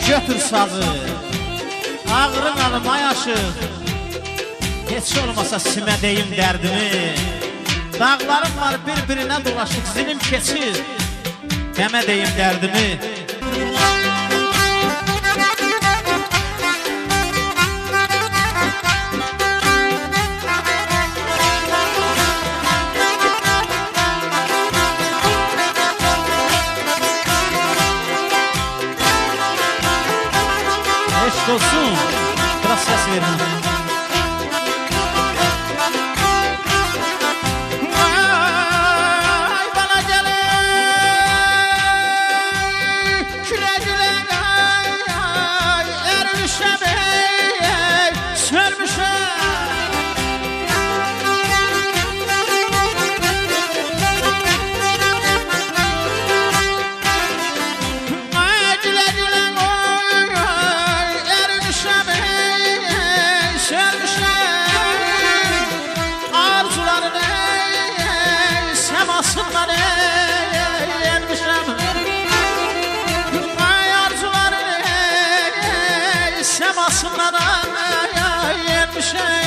götür sazı, ağrın alıma yaşır. Heç olmasa simə deyim dərdimi. Dağlarım var bir-birinə dolaşıq, zilim keçir, demə deyim dərdimi. Eşk olsun, biraz ses verin. Semasından yenmişim.